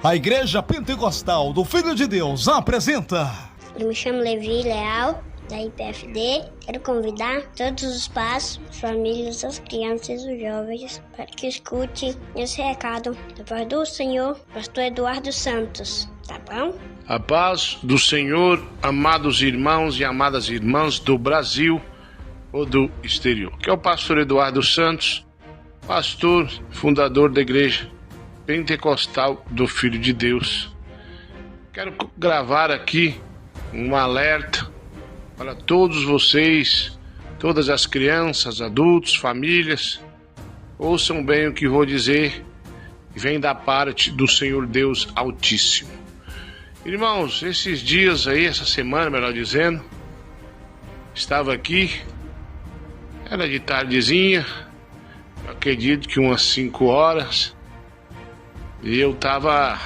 A Igreja Pentecostal do Filho de Deus apresenta... Eu me chamo Levi Leal, da IPFD. Quero convidar todos os pais, as famílias, as crianças e os jovens para que escutem esse recado da voz do Senhor, pastor Eduardo Santos, tá bom? A paz do Senhor, amados irmãos e amadas irmãs do Brasil ou do exterior. Que é o pastor Eduardo Santos, pastor, fundador da Igreja Pentecostal do Filho de Deus. Quero gravar aqui um alerta para todos vocês, todas as crianças, adultos, famílias. Ouçam bem o que vou dizer, que vem da parte do Senhor Deus Altíssimo. Irmãos, esses dias aí, essa semana, melhor dizendo, estava aqui, era de tardezinha, eu acredito que umas 5 horas, e eu estava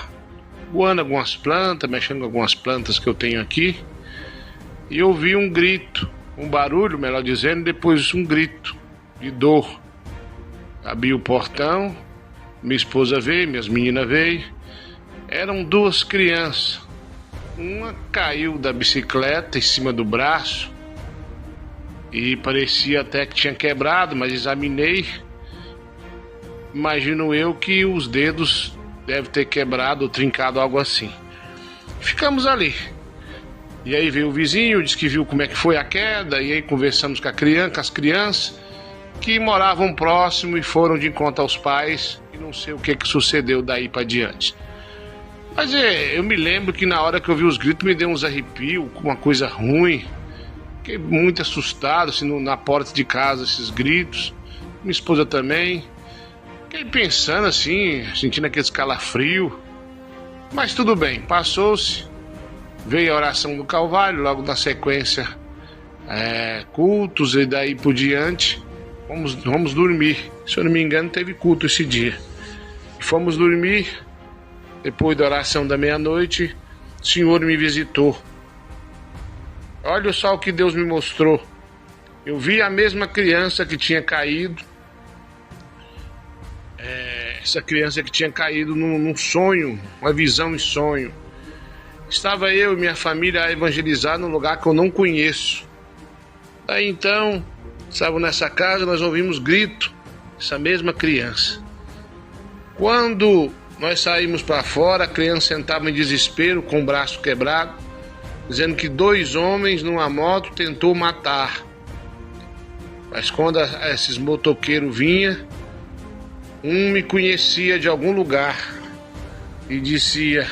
voando algumas plantas, mexendo com algumas plantas que eu tenho aqui, e eu ouvi um grito, um barulho, melhor dizendo, depois um grito de dor. Abri o portão, minha esposa veio, minhas meninas veio, eram 2 crianças. Uma caiu da bicicleta em cima do braço e parecia até que tinha quebrado, mas examinei, imagino eu que os dedos devem ter quebrado ou trincado, algo assim. Ficamos ali. E aí veio o vizinho, disse que viu como é que foi a queda, e aí conversamos com as crianças que moravam próximo e foram de encontro aos pais, e não sei o que sucedeu daí para diante. Mas eu me lembro que na hora que eu vi os gritos me deu uns arrepios, uma coisa ruim. Fiquei muito assustado, assim, na porta de casa, esses gritos. Minha esposa também. Fiquei pensando assim, sentindo aquele calafrio. Mas tudo bem, passou-se. Veio a oração do Calvário, logo na sequência cultos e daí por diante. Vamos dormir. Se eu não me engano, teve culto esse dia. Fomos dormir. Depois da oração da meia-noite, o Senhor me visitou. Olha só o que Deus me mostrou. Eu vi a mesma criança que tinha caído. Essa criança que tinha caído num sonho, uma visão em sonho. Estava eu e minha família a evangelizar num lugar que eu não conheço. Aí então, estávamos nessa casa, nós ouvimos grito dessa mesma criança. Quando nós saímos para fora, a criança sentava em desespero, com o braço quebrado, dizendo que 2 homens numa moto tentou matar. Mas quando esses motoqueiros vinham, um me conhecia de algum lugar e dizia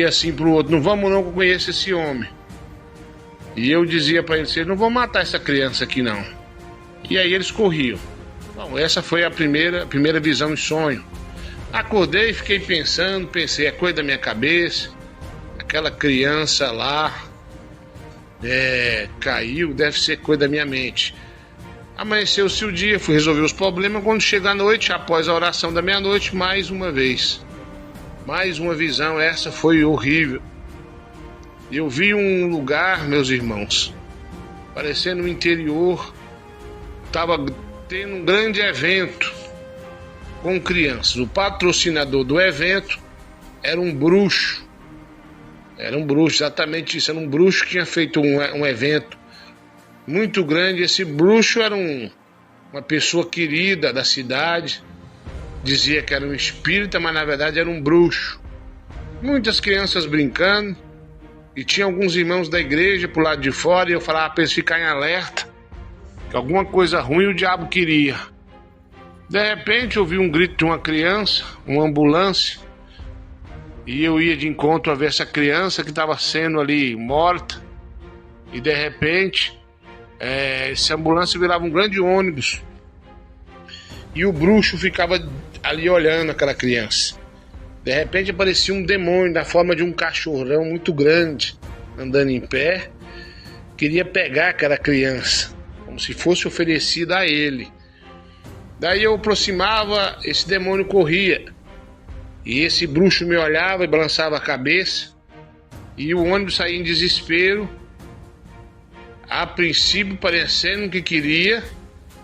assim para o outro: não vamos não, que eu conheço esse homem. E eu dizia para eles: não vão matar essa criança aqui não. E aí eles corriam. Bom, essa foi a primeira visão em sonho. Acordei, fiquei pensei, é coisa da minha cabeça, aquela criança lá caiu, deve ser coisa da minha mente. Amanheceu-se o dia, fui resolver os problemas. Quando chega a noite, após a oração da meia-noite, mais uma vez, mais uma visão. Essa foi horrível. Eu vi um lugar, meus irmãos, parecendo no interior, estava tendo um grande evento com crianças. O patrocinador do evento era um bruxo. Era um bruxo, exatamente isso. Era um bruxo que tinha feito um evento muito grande. Esse bruxo era uma pessoa querida da cidade. Dizia que era um espírita, mas na verdade era um bruxo. Muitas crianças brincando. E tinha alguns irmãos da igreja pro lado de fora. E eu falava para eles ficarem alerta, que alguma coisa ruim o diabo queria. De repente eu vi um grito de uma criança, uma ambulância, e eu ia de encontro a ver essa criança que estava sendo ali morta, e de repente essa ambulância virava um grande ônibus, e o bruxo ficava ali olhando aquela criança. De repente aparecia um demônio na forma de um cachorrão muito grande, andando em pé, queria pegar aquela criança, como se fosse oferecida a ele. Daí eu aproximava, esse demônio corria. E esse bruxo me olhava e balançava a cabeça. E o ônibus saía em desespero. A princípio parecendo que queria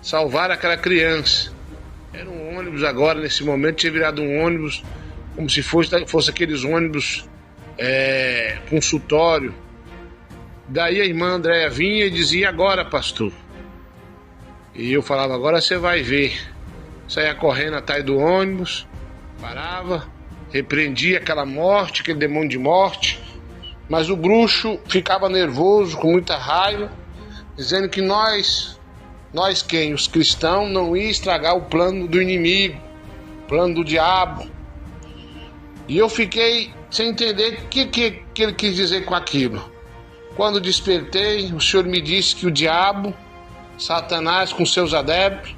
salvar aquela criança. Era um ônibus agora, nesse momento, tinha virado um ônibus como se fosse aqueles ônibus consultório. Daí a irmã Andréia vinha e dizia: agora, pastor. E eu falava: agora você vai ver. Saía correndo atrás do ônibus, parava, repreendia aquela morte, aquele demônio de morte. Mas o bruxo ficava nervoso, com muita raiva, dizendo que nós quem? Os cristãos, não ia estragar o plano do inimigo, o plano do diabo. E eu fiquei sem entender o que ele quis dizer com aquilo. Quando despertei, o Senhor me disse que o diabo, Satanás com seus adeptos,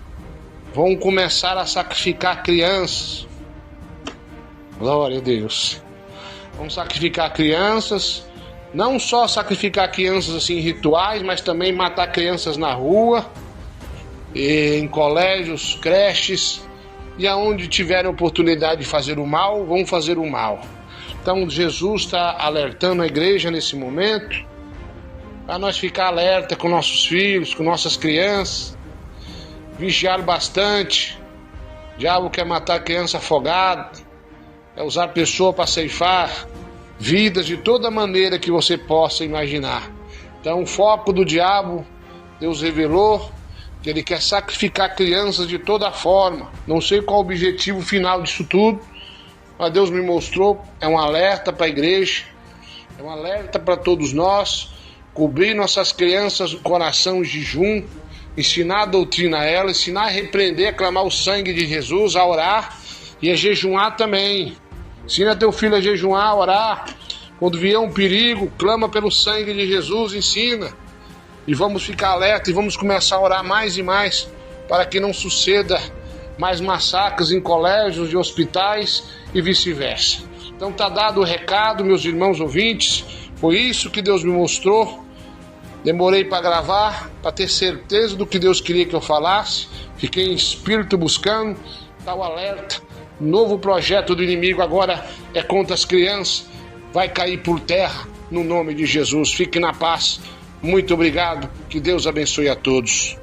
vão começar a sacrificar crianças. Glória a Deus. Vão sacrificar crianças, não só sacrificar crianças assim em rituais, mas também matar crianças na rua, em colégios, creches, e aonde tiverem oportunidade de fazer o mal, vão fazer o mal. Então Jesus está alertando a igreja nesse momento, para nós ficar alerta com nossos filhos, com nossas crianças, vigiar bastante. O diabo quer matar criança afogada, é usar pessoa para ceifar vidas de toda maneira que você possa imaginar. Então o foco do diabo, Deus revelou que ele quer sacrificar crianças de toda forma. Não sei qual o objetivo final disso tudo, mas Deus me mostrou. É um alerta para a igreja, é um alerta para todos nós, cobrir nossas crianças no coração em jejum, ensinar a doutrina a elas, ensinar a repreender, a clamar o sangue de Jesus, a orar e a jejuar também. Ensina teu filho a jejuar, a orar. Quando vier um perigo, clama pelo sangue de Jesus, ensina. E vamos ficar alerta e vamos começar a orar mais e mais para que não suceda mais massacres em colégios e hospitais e vice-versa. Então tá dado o recado, meus irmãos ouvintes. Foi isso que Deus me mostrou. Demorei para gravar, para ter certeza do que Deus queria que eu falasse. Fiquei em espírito buscando, tá o alerta. Novo projeto do inimigo agora é contra as crianças. Vai cair por terra no nome de Jesus. Fique na paz. Muito obrigado. Que Deus abençoe a todos.